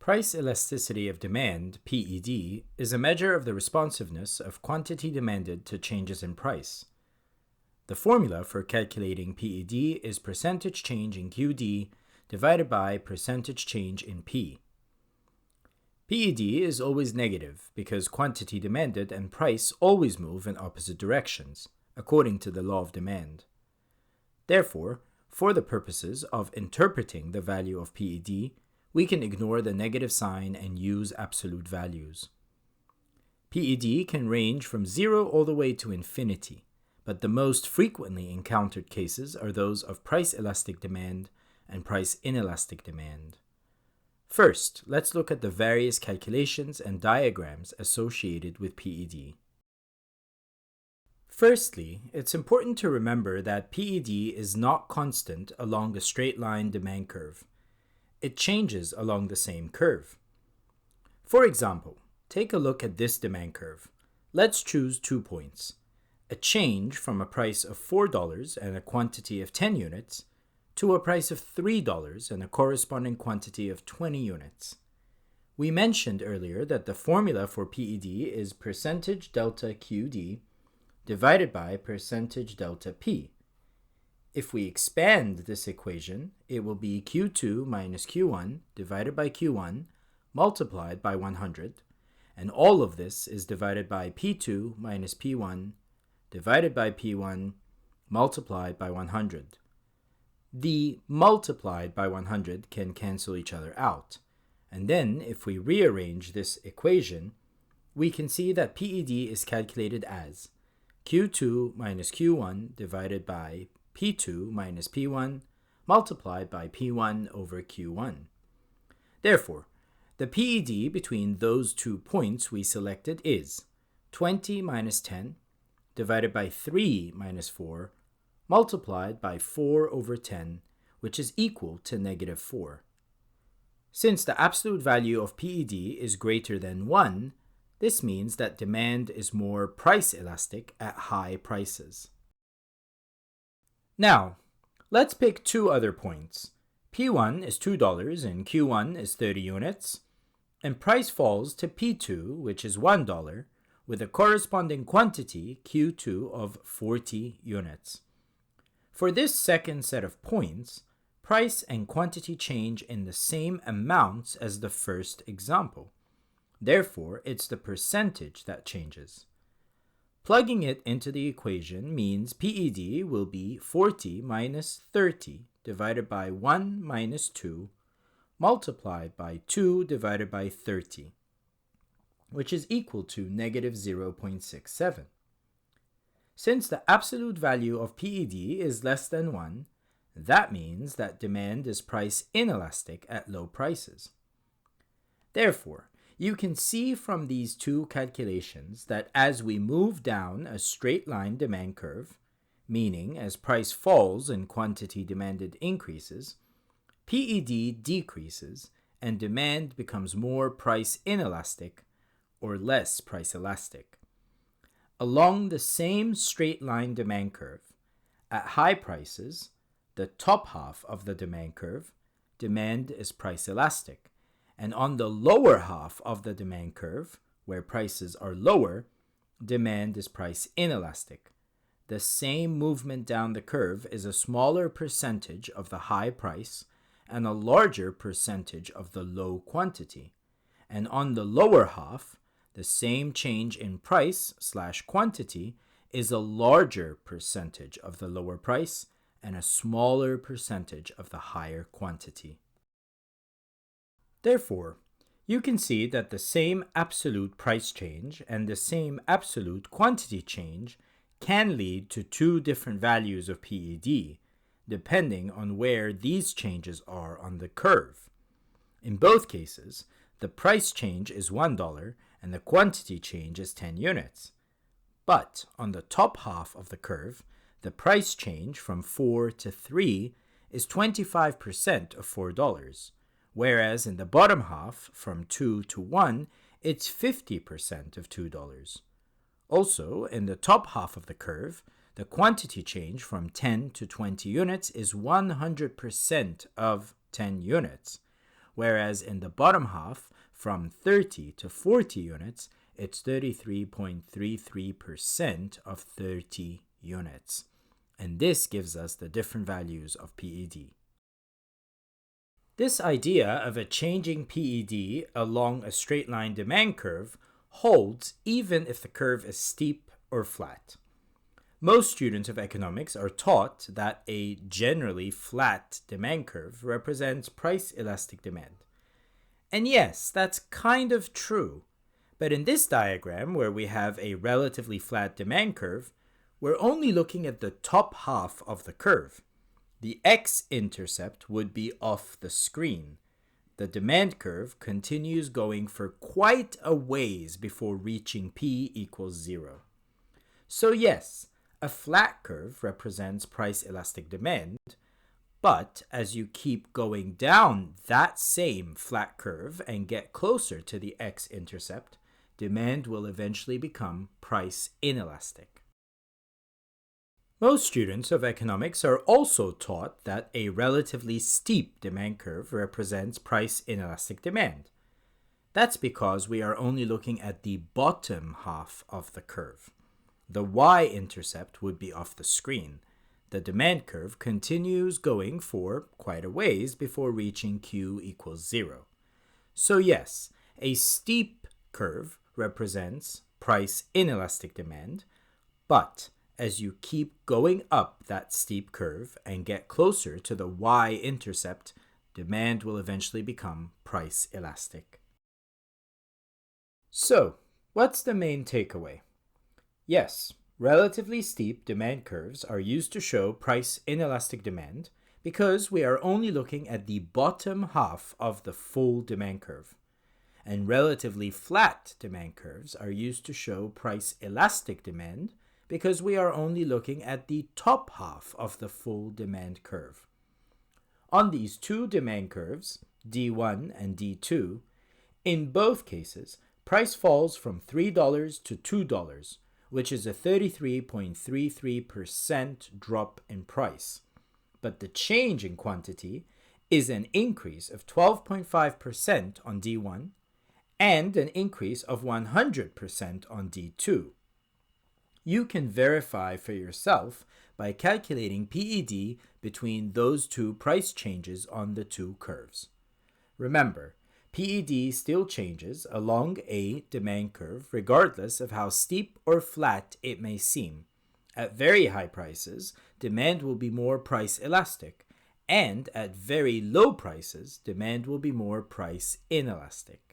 Price elasticity of demand, PED, is a measure of the responsiveness of quantity demanded to changes in price. The formula for calculating PED is percentage change in QD divided by percentage change in P. PED is always negative because quantity demanded and price always move in opposite directions, according to the law of demand. Therefore, for the purposes of interpreting the value of PED, we can ignore the negative sign and use absolute values. PED can range from 0 all the way to infinity, but the most frequently encountered cases are those of price elastic demand and price inelastic demand. First, let's look at the various calculations and diagrams associated with PED. Firstly, it's important to remember that PED is not constant along a straight line demand curve. It changes along the same curve. For example, take a look at this demand curve. Let's choose 2 points: a change from a price of $4 and a quantity of 10 units to a price of $3 and a corresponding quantity of 20 units. We mentioned earlier that the formula for PED is percentage delta QD divided by percentage delta P. If we expand this equation, it will be Q2 minus Q1 divided by Q1 multiplied by 100, and all of this is divided by P2 minus P1 divided by P1 multiplied by 100. The multiplied by 100 can cancel each other out, and then if we rearrange this equation, we can see that PED is calculated as Q2 minus Q1 divided by P2 minus P1 multiplied by P1 over Q1. Therefore, the PED between those 2 points we selected is 20 minus 10 divided by 3 minus 4 multiplied by 4 over 10, which is equal to negative 4. Since the absolute value of PED is greater than 1, this means that demand is more price elastic at high prices. Now, let's pick 2 other points. P1 is $2 and Q1 is 30 units, and price falls to P2, which is $1, with a corresponding quantity, Q2, of 40 units. For this second set of points, price and quantity change in the same amounts as the first example. Therefore, it's the percentage that changes. Plugging it into the equation means PED will be 40 minus 30 divided by 1 minus 2 multiplied by 2 divided by 30, which is equal to negative 0.67. Since the absolute value of PED is less than 1, that means that demand is price inelastic at low prices. Therefore, you can see from these 2 calculations that as we move down a straight line demand curve, meaning as price falls and quantity demanded increases, PED decreases and demand becomes more price inelastic or less price elastic. Along the same straight line demand curve, at high prices, the top half of the demand curve, demand is price elastic, and on the lower half of the demand curve, where prices are lower, demand is price inelastic. The same movement down the curve is a smaller percentage of the high price and a larger percentage of the low quantity. And on the lower half, the same change in price/quantity is a larger percentage of the lower price and a smaller percentage of the higher quantity. Therefore, you can see that the same absolute price change and the same absolute quantity change can lead to 2 different values of PED, depending on where these changes are on the curve. In both cases, the price change is $1 and the quantity change is 10 units. But on the top half of the curve, the price change from 4 to 3 is 25% of $4. Whereas in the bottom half, from 2 to 1, it's 50% of $2. Also, in the top half of the curve, the quantity change from 10 to 20 units is 100% of 10 units, whereas in the bottom half, from 30 to 40 units, it's 33.33% of 30 units. And this gives us the different values of PED. This idea of a changing PED along a straight line demand curve holds even if the curve is steep or flat. Most students of economics are taught that a generally flat demand curve represents price elastic demand. And yes, that's kind of true. But in this diagram, where we have a relatively flat demand curve, we're only looking at the top half of the curve. The x-intercept would be off the screen. The demand curve continues going for quite a ways before reaching p equals 0. So yes, a flat curve represents price elastic demand, but as you keep going down that same flat curve and get closer to the x-intercept, demand will eventually become price inelastic. Most students of economics are also taught that a relatively steep demand curve represents price inelastic demand. That's because we are only looking at the bottom half of the curve. The y-intercept would be off the screen. The demand curve continues going for quite a ways before reaching q equals 0. So yes, a steep curve represents price inelastic demand, but as you keep going up that steep curve and get closer to the y-intercept, demand will eventually become price elastic. So, what's the main takeaway? Yes, relatively steep demand curves are used to show price inelastic demand because we are only looking at the bottom half of the full demand curve. And relatively flat demand curves are used to show price elastic demand because we are only looking at the top half of the full demand curve. On these two demand curves, D1 and D2, in both cases, price falls from $3 to $2, which is a 33.33% drop in price. But the change in quantity is an increase of 12.5% on D1 and an increase of 100% on D2. You can verify for yourself by calculating PED between those two price changes on the two curves. Remember, PED still changes along a demand curve regardless of how steep or flat it may seem. At very high prices, demand will be more price elastic, and at very low prices, demand will be more price inelastic.